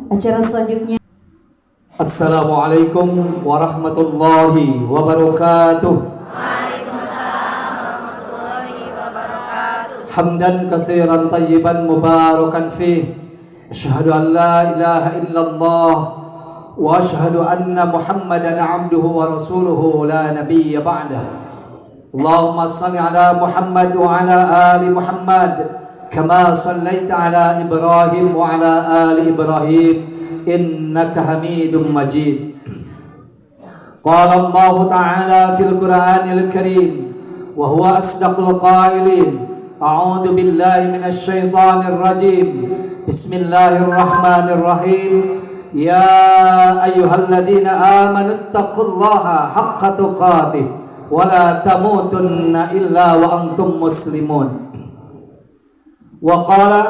Acara selanjutnya. Assalamualaikum warahmatullahi wabarakatuh. Waalaikumsalam warahmatullahi wabarakatuh. Hamdan katsiran tayyiban mubarakan fih. Asyhadu an la ilaha illallah wa asyhadu anna Muhammadan abduhu wa rasuluhu la nabiyya ba'dah. Allahumma shalli ala Muhammad wa ala ali Muhammad kama shallaita ala Ibrahim wa ala ali Ibrahim innaka Hamidum Majid. Qala Allah Ta'ala fil Qur'anil Karim wa huwa asdaqul qailin. A'udzu billahi minasy syaithanir rajim. Bismillahirrahmanirrahim. Ya ayyuhalladzina amanu taqullaha haqqa tuqatih wa la tamutunna illa wa antum muslimun. Wa qala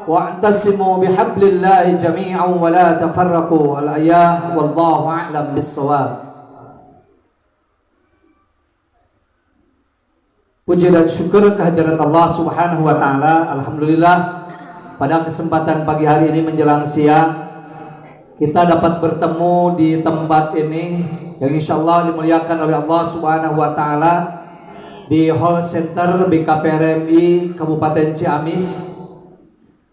wa'tasimu bihablillahi jami'an wa la tafarraqu. Al-ayah wallahu a'lam bis-shawab. Puji dan syukur kehadirat Allah Subhanahu wa taala. Alhamdulillah pada kesempatan pagi hari ini menjelang siang kita dapat bertemu di tempat ini yang insyaallah dimuliakan oleh Allah Subhanahu wa taala di Hall Center BKPRMI Kabupaten Ciamis.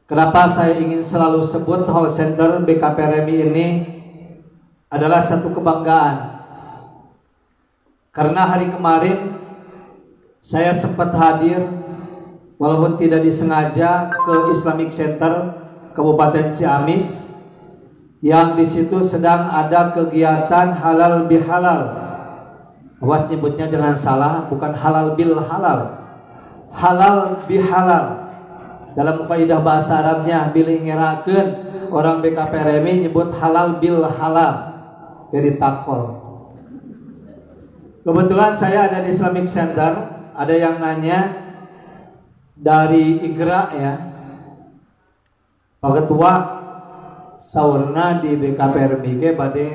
Kenapa saya ingin selalu sebut Hall Center BKPRMI ini adalah satu kebanggaan. Karena hari kemarin saya sempat hadir walaupun tidak disengaja ke Islamic Center Kabupaten Ciamis yang di situ sedang ada kegiatan halal bihalal. Awas nyebutnya jangan salah, bukan halal bil halal. Halal bihalal. Dalam kaidah bahasa Arabnya bilih ngerakeun orang BKPRMI nyebut halal bil halal. Jadi takol. Kebetulan saya ada di Islamic Center, ada yang nanya dari IGRA ya. Pak Ketua saurna di BKPRMI ge bade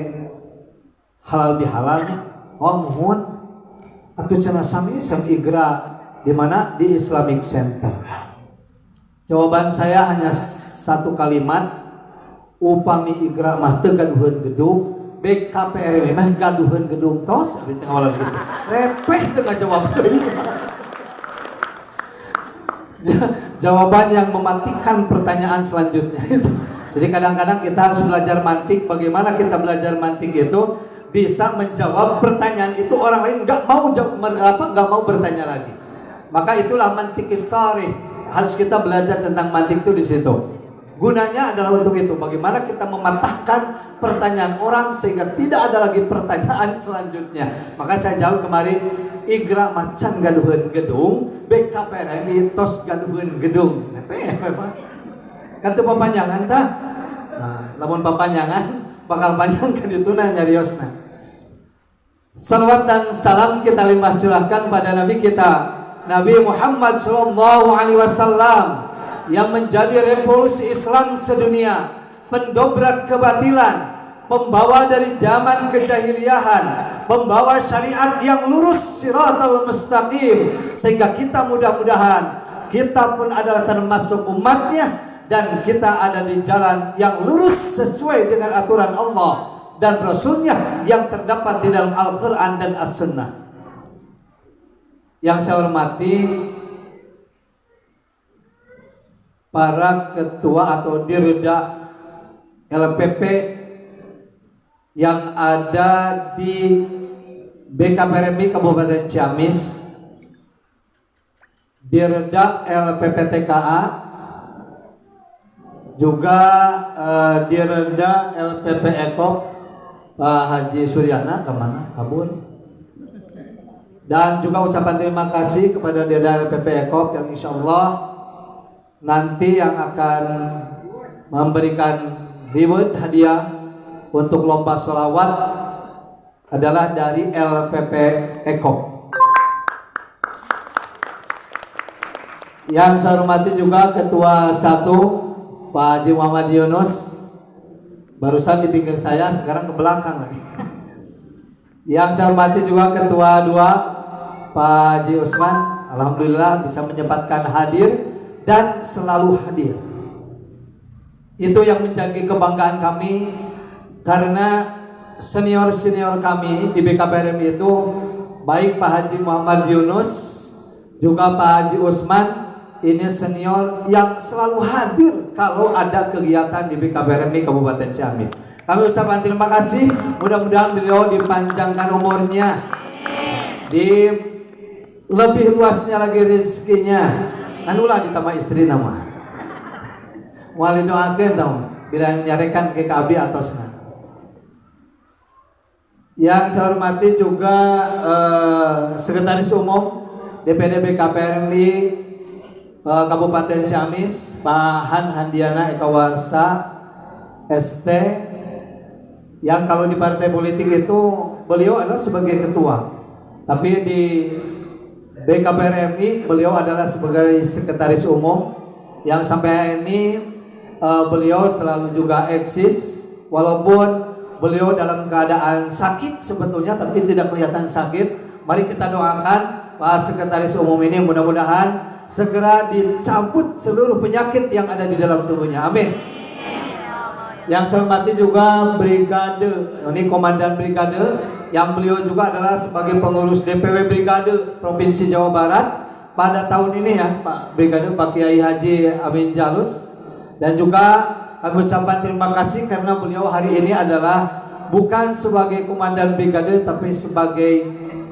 halal bihalal. Oh muhun. Atuh cenah sami sam IGRA di mana? Di Islamic Center. Jawaban saya hanya satu kalimat, upami IGRA mah teu gaduheun gedung, BKPRMI mah gaduheun gedung tos di tengah walau gitu. Repeh teu ngajawab deui. Jawaban yang mematikan pertanyaan selanjutnya itu. Jadi kadang-kadang kita harus belajar mantik. Bagaimana kita belajar mantik itu bisa menjawab pertanyaan itu orang lain nggak mau bertanya lagi. Maka itulah mantikis sharih. Harus kita belajar tentang mantik itu di situ. Gunanya adalah untuk itu. Bagaimana kita mematahkan pertanyaan orang sehingga tidak ada lagi pertanyaan selanjutnya. Maka saya jawab kemarin, IGRA macan gaduheun gedung, BKPRMI tos gaduheun gedung. Memang. Kan itu papanjangan tah. Nah, lamun papanjangan bakal panjang kan dituna nyariosna. Salawat dan salam kita limpah curahkan pada Nabi kita Nabi Muhammad SAW yang menjadi revolusi Islam sedunia, pendobrak kebatilan, pembawa dari zaman kejahiliahan, pembawa syariat yang lurus siratal mustaqim, sehingga kita mudah-mudahan kita pun adalah termasuk umatnya dan kita ada di jalan yang lurus sesuai dengan aturan Allah dan Rasulnya yang terdapat di dalam Al-Quran dan As-Sunnah. Yang saya hormati para ketua atau dirda LPP yang ada di BKPRMI Kabupaten Ciamis, dirda LPP TKA, juga dirda LPP Eko Pak Haji Suryana kemana? Kabur. Dan juga ucapan terima kasih kepada Dirda LPP Ekop yang insya Allah nanti yang akan memberikan reward hadiah untuk lomba sholawat adalah dari LPP Ekop. Yang saya hormati juga Ketua 1 Pak Haji Muhammad Yunus, barusan di pinggir saya, sekarang ke belakang lagi. Yang saya hormati juga Ketua 2 Pak Haji Usman, alhamdulillah bisa menyempatkan hadir dan selalu hadir. Itu yang menjadi kebanggaan kami, karena senior-senior kami di BKPRM itu baik Pak Haji Muhammad Yunus juga Pak Haji Usman, ini senior yang selalu hadir kalau ada kegiatan di BKPRM Kabupaten Ciamis. Kami ucapkan terima kasih, mudah-mudahan beliau dipanjangkan umurnya, di lebih luasnya lagi rezekinya, anulah ditambah istri nama wali doakan dong bila nyarekan ke KB atosna. Yang saya hormati juga Sekretaris Umum DPD BKPRM Kabupaten Ciamis, Pak Handiana Eka Warsa ST, yang kalau di partai politik itu beliau adalah sebagai ketua, tapi di BKPRMI beliau adalah sebagai Sekretaris Umum, yang sampai ini beliau selalu juga eksis walaupun beliau dalam keadaan sakit sebetulnya, tapi tidak kelihatan sakit. Mari kita doakan Pak Sekretaris Umum ini mudah-mudahan segera dicabut seluruh penyakit yang ada di dalam tubuhnya. Amin. Yang saya hormati juga Brigade, ini Komandan Brigade, yang beliau juga adalah sebagai pengurus DPW Brigade Provinsi Jawa Barat pada tahun ini ya, Pak Brigade Pak Kiai Haji Amin Jalus. Dan juga kami ucapkan terima kasih karena beliau hari ini adalah bukan sebagai komandan brigade tapi sebagai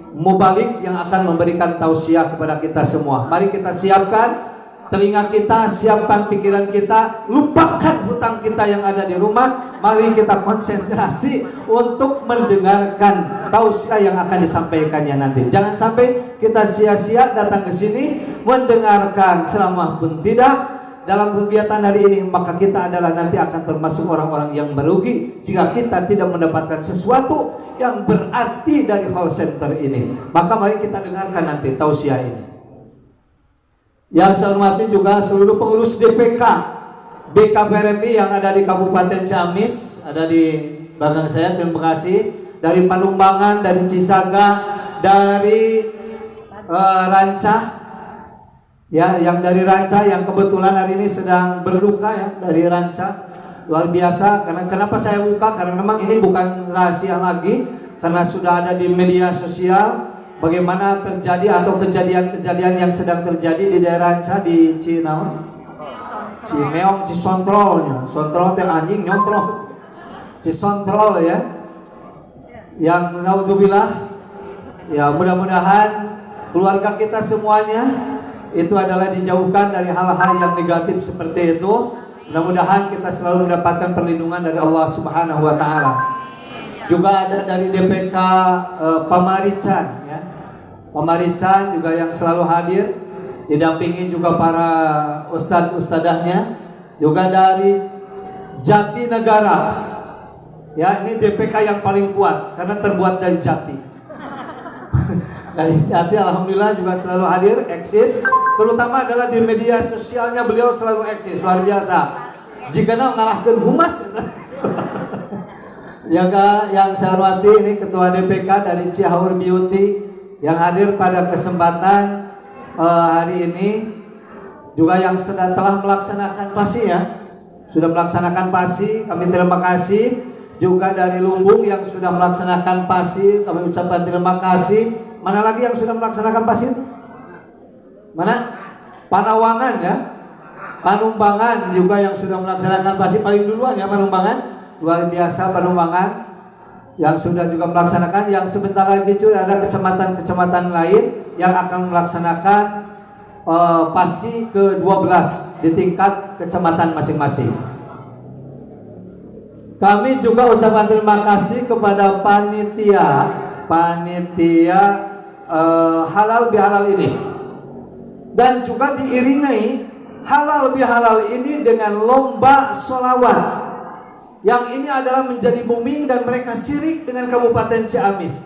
mubalik yang akan memberikan tausiah kepada kita semua. Mari kita siapkan telinga kita, siapkan pikiran kita, lupakan hutang kita yang ada di rumah. Mari kita konsentrasi untuk mendengarkan tausiah yang akan disampaikannya nanti. Jangan sampai kita sia-sia datang ke sini mendengarkan ceramah pun tidak. Dalam kegiatan hari ini, maka kita adalah nanti akan termasuk orang-orang yang merugi jika kita tidak mendapatkan sesuatu yang berarti dari call center ini. Maka mari kita dengarkan nanti tausiah ini. Yang saya hormati juga seluruh pengurus DPK BKPRMI yang ada di Kabupaten Ciamis, ada di belakang saya. Terima kasih dari Panumbangan, dari Cisaga, dari Ranca. Ya, yang dari Ranca yang kebetulan hari ini sedang berduka ya, dari Ranca. Luar biasa, karena kenapa saya buka? Karena memang ini bukan rahasia lagi, karena sudah ada di media sosial bagaimana terjadi atau kejadian-kejadian yang sedang terjadi di daerah Ranca di Cimeong, Cisontrol, Sontrol teh anjing nyontrol, Cisontrol ya, yang naudzubillah ya, mudah-mudahan keluarga kita semuanya itu adalah dijauhkan dari hal-hal yang negatif seperti itu. Mudah-mudahan kita selalu mendapatkan perlindungan dari Allah Subhanahu wa taala. Juga ada dari DPK Pamarican ya. Pamarican juga yang selalu hadir, didampingi juga para ustadz-ustadahnya. Juga dari Jatinegara. Ya, ini DPK yang paling kuat karena terbuat dari jati. Dari jati alhamdulillah juga selalu hadir, eksis. Terutama adalah di media sosialnya beliau selalu eksis, luar biasa. Jika ngalahkan humas. Yang saya hormati ini Ketua DPK dari Cihaur Beauty yang hadir pada kesempatan hari ini, juga yang telah melaksanakan PASI ya, sudah melaksanakan PASI. Kami terima kasih. Juga dari Lumbung yang sudah melaksanakan PASI, kami ucapkan terima kasih. Mana lagi yang sudah melaksanakan PASI? Mana? Panawangan ya, Panumbangan juga yang sudah melaksanakan PASI paling duluan ya, Panumbangan. Luar biasa Panumbangan yang sudah juga melaksanakan. Yang sebentar lagi juga ada kecamatan-kecamatan lain yang akan melaksanakan PASI ke-12 di tingkat kecamatan masing-masing. Kami juga ucapkan terima kasih kepada panitia halal bihalal ini, dan juga diiringi halal bihalal ini dengan lomba sholawat, yang ini adalah menjadi booming dan mereka syirik dengan Kabupaten Ciamis.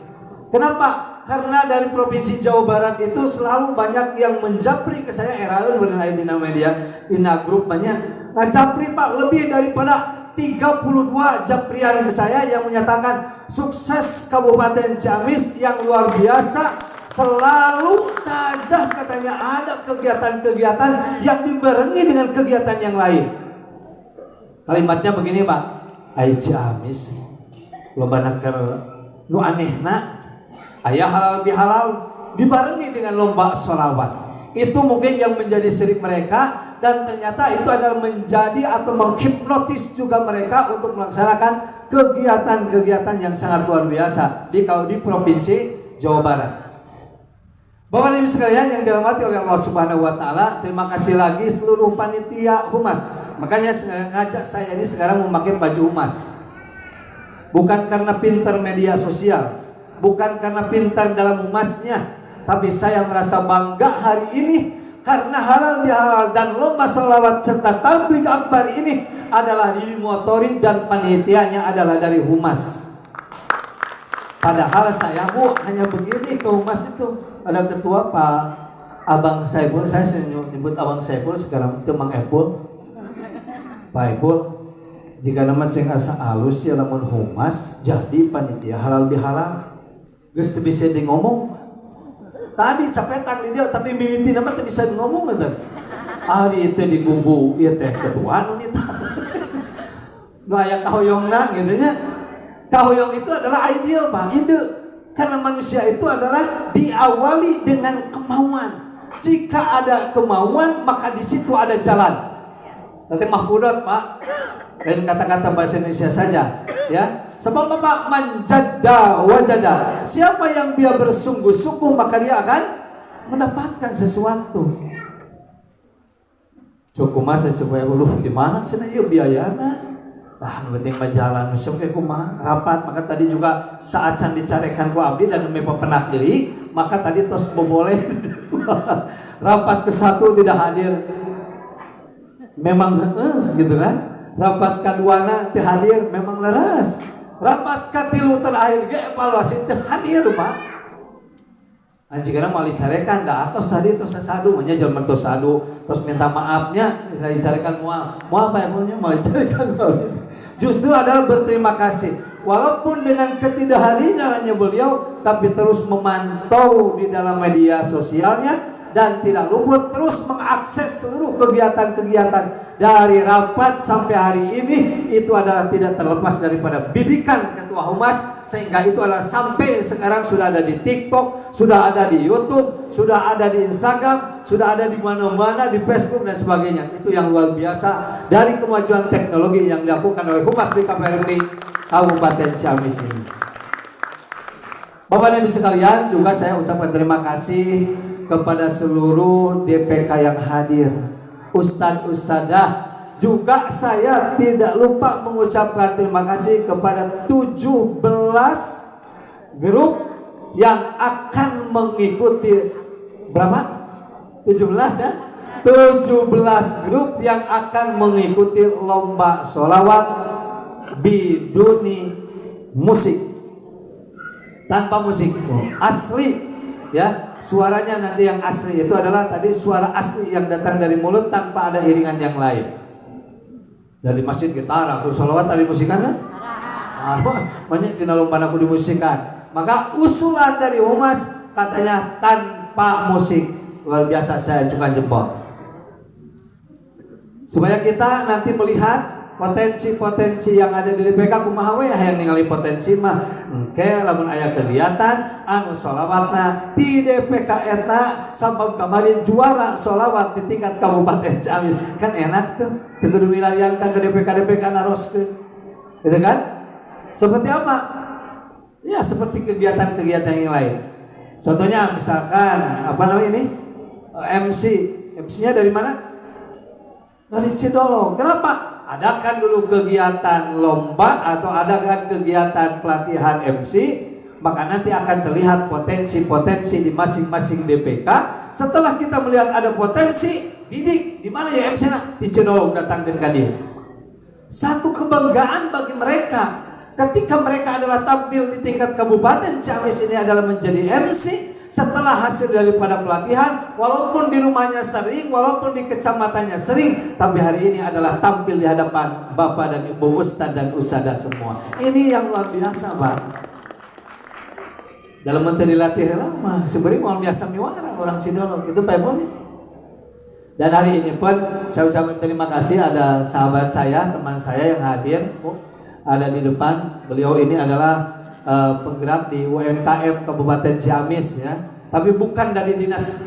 Kenapa? Karena dari Provinsi Jawa Barat itu selalu banyak yang menjapri ke saya, eraun berenai di media, di grup banyak ngajapri Pak, lebih daripada 32 japrian ke saya yang menyatakan sukses Kabupaten Ciamis yang luar biasa. Selalu saja katanya ada kegiatan-kegiatan yang dibarengi dengan kegiatan yang lain. Kalimatnya begini Pak, ai Ciamis loba naker nu anehna aya halal bihalal dibarengi dengan lomba sholawat. Itu mungkin yang menjadi sirik mereka, dan ternyata itu adalah menjadi atau menghipnotis juga mereka untuk melaksanakan kegiatan-kegiatan yang sangat luar biasa di Provinsi Jawa Barat. Bapak dan Ibu sekalian yang dirahmati oleh Allah Subhanahu wa taala, terima kasih lagi seluruh panitia humas. Makanya ngajak saya ini sekarang memakai baju humas. Bukan karena pintar media sosial, bukan karena pintar dalam humasnya, tapi saya merasa bangga hari ini karena halal bihalal dan lomba sholawat serta tabligh akbar ini adalah dimotori dan panitianya adalah dari humas. Padahal saya hanya begini ke humas itu. Ada ketua Pak Abang Saiful, saya nyebut Abang Saiful sekarang itu Mang Epul. Pak Epul, jika nama ceng asa alus ya lamun humas jadi panitia halal bihalal. Geus teu bisa di ngomong. Tadi capetan di dia tapi mimiti nama teu bisa ngomong eta. Ari teh di bumbu ieu teh ketua nu nita. Nu aya kahoyongna gitu nya. Kahoyong itu adalah ideal Pak, ide. Karena manusia itu adalah diawali dengan kemauan. Jika ada kemauan, maka di situ ada jalan. Nanti mahmudot Pak, dan kata-kata bahasa Indonesia saja, ya. Sebab Bapak manjada wajada. Siapa yang dia bersungguh-sungguh maka dia akan mendapatkan sesuatu. Cukup masa coba di mana cina yuk biayana. Penting majalan masuk ke kumah rapat, maka tadi juga saat can dicarekan ku abdi dan demi pepenak diri, maka tadi tos boleh rapat ke satu tidak hadir, memang gitu kan. Rapat keduana teu hadir, memang leres. Rapat katilu terakhir ge evaluasi teu hadir Pak. Anjingna mau dicarekan da atos tadi tos sadu nya jelema tos sadu tos minta maafnya saya dicarekan moal apa emangnya mau dicarekan. Justru adalah berterima kasih. Walaupun dengan ketidakhadirannya beliau, tapi terus memantau di dalam media sosialnya dan tidak luput terus mengakses seluruh kegiatan-kegiatan dari rapat sampai hari ini. Itu adalah tidak terlepas daripada bidikan Ketua Humas, sehingga itu adalah sampai sekarang sudah ada di TikTok, sudah ada di YouTube, sudah ada di Instagram, sudah ada di mana-mana, di Facebook dan sebagainya. Itu yang luar biasa dari kemajuan teknologi yang dilakukan oleh Humas BKPRD Kabupaten Ciamis ini. Bapak dan Ibu sekalian, juga saya ucapkan terima kasih kepada seluruh DPK yang hadir, Ustadz-Ustadzah. Juga saya tidak lupa mengucapkan terima kasih kepada 17 grup yang akan mengikuti, berapa? 17 ya? 17 grup yang akan mengikuti lomba sholawat biduni musik, tanpa musik asli ya. Suaranya nanti yang asli itu adalah tadi suara asli yang datang dari mulut tanpa ada iringan yang lain. Dari masjid kita aku sholawat tadi musikan kan? Banyak di lomba aku dimusikan. Maka usulan dari humas katanya tanpa musik. Luar biasa, saya ajukan jempol. Supaya kita nanti melihat potensi-potensi yang ada di DPK kumaha we hayang ningali potensi mah engke lamun aya kegiatan anu sholawatna di DPK eta sampai kemarin juara sholawat di tingkat Kabupaten Ciamis kan enak tuh teu kudu milariankan ke DPK naroskeun gitu kan. Seperti apa? Ya seperti kegiatan-kegiatan yang lain. Contohnya misalkan apa namanya ini MC-nya dari mana? Dari Cidolong. Kenapa? Adakan dulu kegiatan lomba atau adakan kegiatan pelatihan MC, maka nanti akan terlihat potensi-potensi di masing-masing DPK. Setelah kita melihat ada potensi, bidik di mana ya MC-nya? Di Cidolong, datang dan kadir. Satu kebanggaan bagi mereka ketika mereka adalah tampil di tingkat Kabupaten Ciamis ini adalah menjadi MC. Setelah hasil daripada pelatihan, walaupun di rumahnya sering, walaupun di kecamatannya sering, tapi hari ini adalah tampil di hadapan Bapak dan Ibu Ustadz dan Ustadzah semua. Ini yang luar biasa Pak. Dalam menteri dilatih lama, sebenarnya mau biasa miwara orang Cidolong itu Pak Ibu. Dan hari ini pun saya ucapkan terima kasih ada sahabat saya, teman saya yang hadir, ada di depan. Beliau ini adalah penggerak di UMKM Kabupaten Ciamis ya. Tapi bukan dari dinas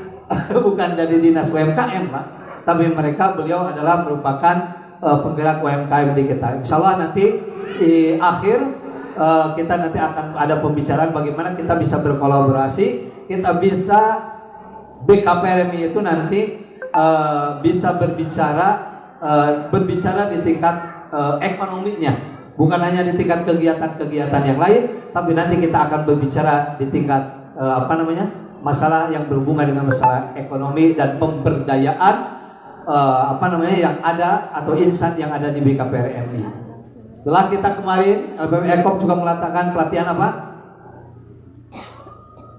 bukan dari dinas UMKM Pak. Tapi beliau adalah merupakan penggerak UMKM di kita. Insya Allah nanti di akhir kita nanti akan ada pembicaraan bagaimana kita bisa berkolaborasi, kita bisa BKPRMI itu nanti bisa berbicara di tingkat ekonominya, bukan hanya di tingkat kegiatan-kegiatan yang lain, tapi nanti kita akan berbicara di tingkat masalah yang berhubungan dengan masalah ekonomi dan pemberdayaan yang ada atau insan yang ada di BKPRMI. Setelah kita kemarin LPM Ekop juga mengatakan pelatihan apa?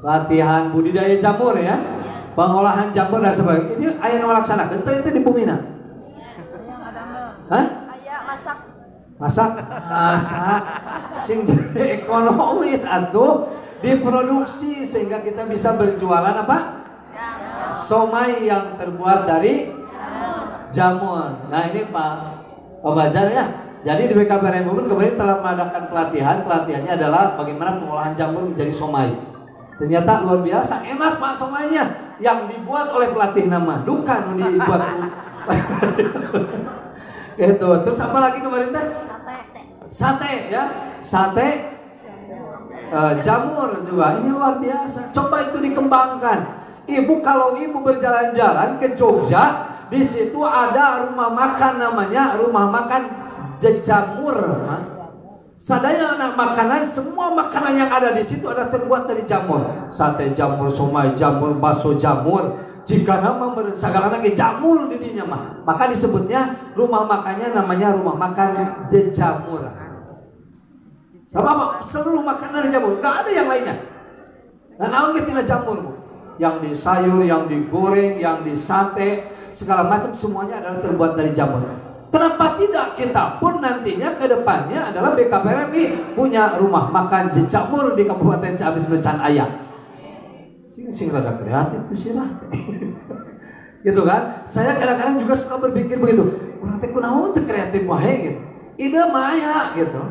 Pelatihan budidaya jamur ya. Pengolahan jamur dan sebagainya. Ini aya melaksanakan itu di Bumina. Hah? Aya masak. Masak sing jadi ekonomis atuh diproduksi sehingga kita bisa berjualan apa? Somai yang terbuat dari jamur. Nah ini Pak Bajar ya. Jadi di BKPRMI pun kemarin telah mengadakan pelatihannya adalah bagaimana pengolahan jamur menjadi somai. Ternyata luar biasa, enak Pak somainya yang dibuat oleh pelatih nama, bukan dibuat. Gitu. Terus apa lagi kemarin teh? Sate ya, sate jamur juga. Ini luar biasa. Coba itu dikembangkan. Kalau ibu berjalan-jalan ke Jogja, di situ ada rumah makan namanya rumah makan Jejamur. Sadaya anak makanan, semua makanan yang ada di situ ada terbuat dari jamur. Sate jamur, somai jamur, bakso jamur. Jika nama segala lagi jamur di dinya maka disebutnya rumah makannya namanya rumah makan Jejamur. Apa? Seluruh makanan dari jamur, nggak ada yang lainnya. Dan naon kita jamur Bu? Yang di sayur, yang digoreng, yang di sate, segala macam semuanya adalah terbuat dari jamur. Kenapa tidak kita pun nantinya ke depannya adalah BKPRMI punya rumah makan Jejamur di Kabupaten Ciamis Lecan Ayah. Sing rada kreatif sih lah. Gitu kan? Saya kadang-kadang juga suka berpikir begitu. Urang teh kunaon teh kreatif wae gitu. Ide maya gitu.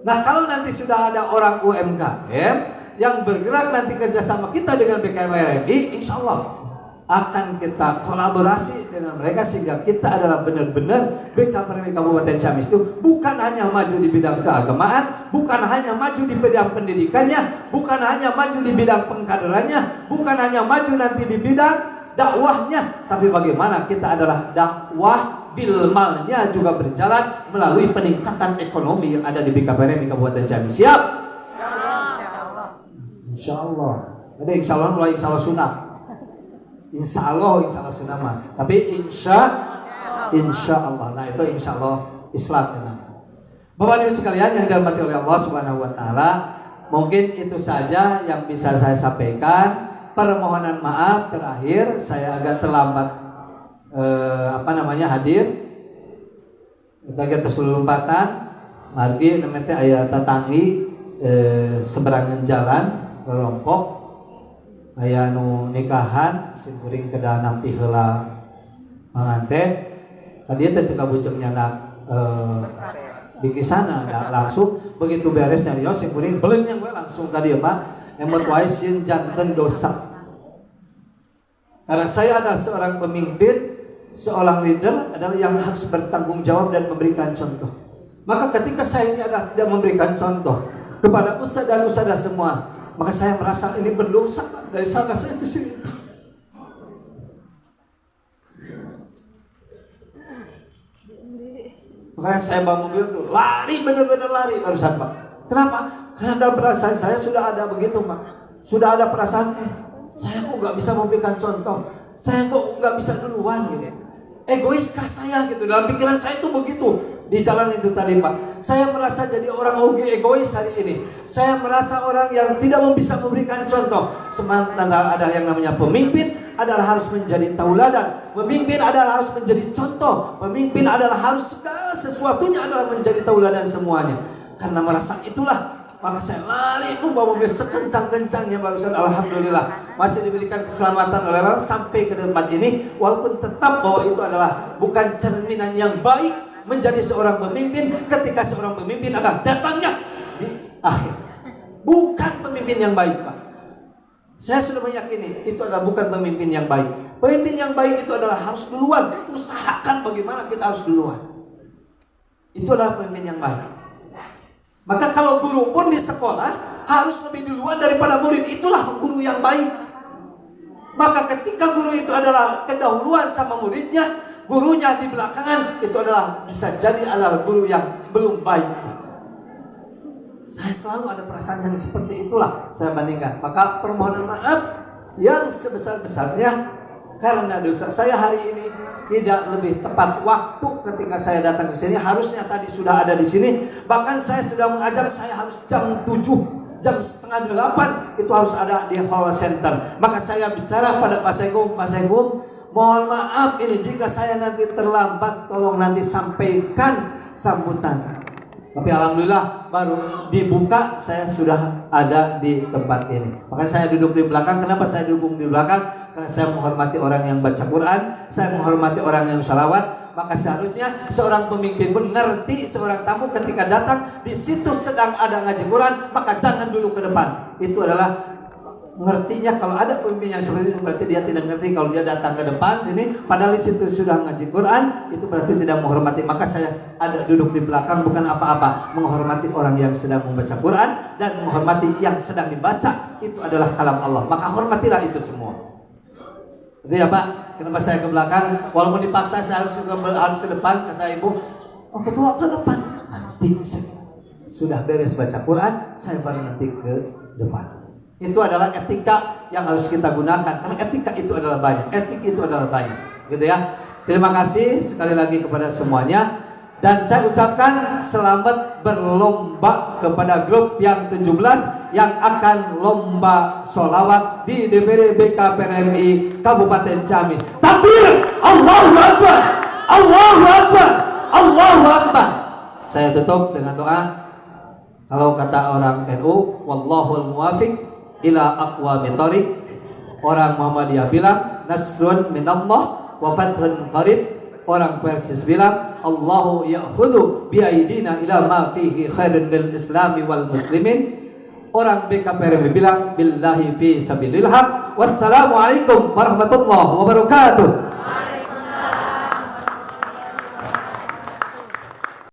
Nah, kalau nanti sudah ada orang UMKM yang bergerak nanti kerjasama kita dengan BKPRMI, insya Allah akan kita kolaborasi dengan mereka sehingga kita adalah benar-benar BKPRMI Kabupaten Ciamis itu bukan hanya maju di bidang keagamaan, bukan hanya maju di bidang pendidikannya, bukan hanya maju di bidang pengkaderannya, bukan hanya maju nanti di bidang dakwahnya, tapi bagaimana kita adalah dakwah bilmalnya juga berjalan melalui peningkatan ekonomi yang ada di BKPRMI Kabupaten Ciamis. Siap? Insya Allah. Ada insya Allah mulai insya Allah sunnah. Insya Allah sunnah mah. Tapi insya Allah. Nah itu insya Allah Islam. Bapak Ibu sekalian yang dirahmati oleh Allah Subhanahu Wa Taala, mungkin itu saja yang bisa saya sampaikan. Permohonan maaf terakhir, saya agak terlambat hadir. Kita kita lompatan, margi namanya ayat tatangi seberangan jalan kelompok aya nu nikahan simkuring kedah nampi heula manganten kadieu teh teu kabujeng nyanak di kisana langsung begitu beres nyarios simkuring beuleung we langsung ka dieu Pak emot wae sieun janten dosa. Karena saya adalah seorang pemimpin, seorang leader adalah yang harus bertanggung jawab dan memberikan contoh. Maka ketika saya ini adalah tidak memberikan contoh kepada ustaz dan ustazah semua, maka saya merasa ini berdosa dari sana saya ke sini. Makanya saya bawa mobil tuh lari, benar-benar lari barusan Pak. Kenapa? Karena dalam perasaan saya sudah ada begitu Pak. Sudah ada perasaan, saya kok nggak bisa memberikan contoh, saya kok nggak bisa duluan gitu. Egoiskah saya gitu? Dalam pikiran saya itu begitu. Di jalan itu tadi Pak, saya merasa jadi orang egois hari ini. Saya merasa orang yang tidak bisa memberikan contoh. Sementara ada yang namanya pemimpin adalah harus menjadi tauladan. Pemimpin adalah harus menjadi contoh. Pemimpin adalah harus segala sesuatunya adalah menjadi tauladan semuanya. Karena merasa itulah Maka saya lari membawa mobil sekencang-kencangnya barusan. Alhamdulillah masih diberikan keselamatan oleh Allah sampai ke tempat ini. Walaupun tetap bahwa itu adalah bukan cerminan yang baik menjadi seorang pemimpin ketika seorang pemimpin akan datangnya di akhir. Bukan pemimpin yang baik, Pak. Saya sudah meyakini itu adalah bukan pemimpin yang baik. Pemimpin yang baik itu adalah harus duluan. Usahakan bagaimana kita harus duluan. Itu adalah pemimpin yang baik. Maka kalau guru pun di sekolah harus lebih duluan daripada murid. Itulah guru yang baik. Maka ketika guru itu adalah kedahuluan sama muridnya, gurunya di belakangan, itu adalah bisa jadi adalah guru yang belum baik. Saya selalu ada perasaan yang seperti itulah saya bandingkan. Maka permohonan maaf yang sebesar-besarnya karena dosa saya hari ini tidak lebih tepat waktu ketika saya datang ke sini. Harusnya tadi sudah ada di sini. Bahkan saya sudah mengajar saya harus jam 7, jam setengah 8 itu harus ada di hall center. Maka saya bicara pada Pak Segum, mohon maaf ini jika saya nanti terlambat, tolong nanti sampaikan sambutan. Tapi alhamdulillah baru dibuka saya sudah ada di tempat ini. Makanya saya duduk di belakang. Kenapa saya duduk di belakang? Karena saya menghormati orang yang baca Quran, saya menghormati orang yang salawat. Maka seharusnya seorang pemimpin pun ngerti seorang tamu ketika datang di situ sedang ada ngaji Quran, maka jangan dulu ke depan. Itu adalah ngertinya. Kalau ada pemimpin yang seperti itu berarti dia tidak ngerti. Kalau dia datang ke depan sini padahal di situ sudah ngaji Quran, itu berarti tidak menghormati. Maka saya ada duduk di belakang bukan apa-apa, menghormati orang yang sedang membaca Quran dan menghormati yang sedang dibaca. Itu adalah kalam Allah. Maka hormatilah itu semua. Itu ya Pak. Kenapa saya ke belakang? Walaupun dipaksa saya harus ke depan, kata ibu. Oh ketua ke depan. Nanti sudah beres baca Quran, saya baru nanti ke depan. Itu adalah etika yang harus kita gunakan. Karena etika itu adalah banyak. Etik itu adalah banyak. Gitu ya. Terima kasih sekali lagi kepada semuanya. Dan saya ucapkan selamat berlomba kepada grup yang 17 yang akan lomba sholawat di DPD BKPRMI Kabupaten Jambi. Takbir! Allahu Akbar! Allahu Akbar! Allahu Akbar! Saya tutup dengan doa. Kalau kata orang NU, wallahul muwafiq ila aqwamit thoriq. Orang Muhammadiyah bilang nasrun minallah wa fathun qarib. Orang Persis bilang Allahu ya'khudhu biaidina ila ma fihi khairun lil islami wal muslimin. Orang BKPRMI bilang billahi fi sabilillah. Wassalamualaikum warahmatullahi wabarakatuh.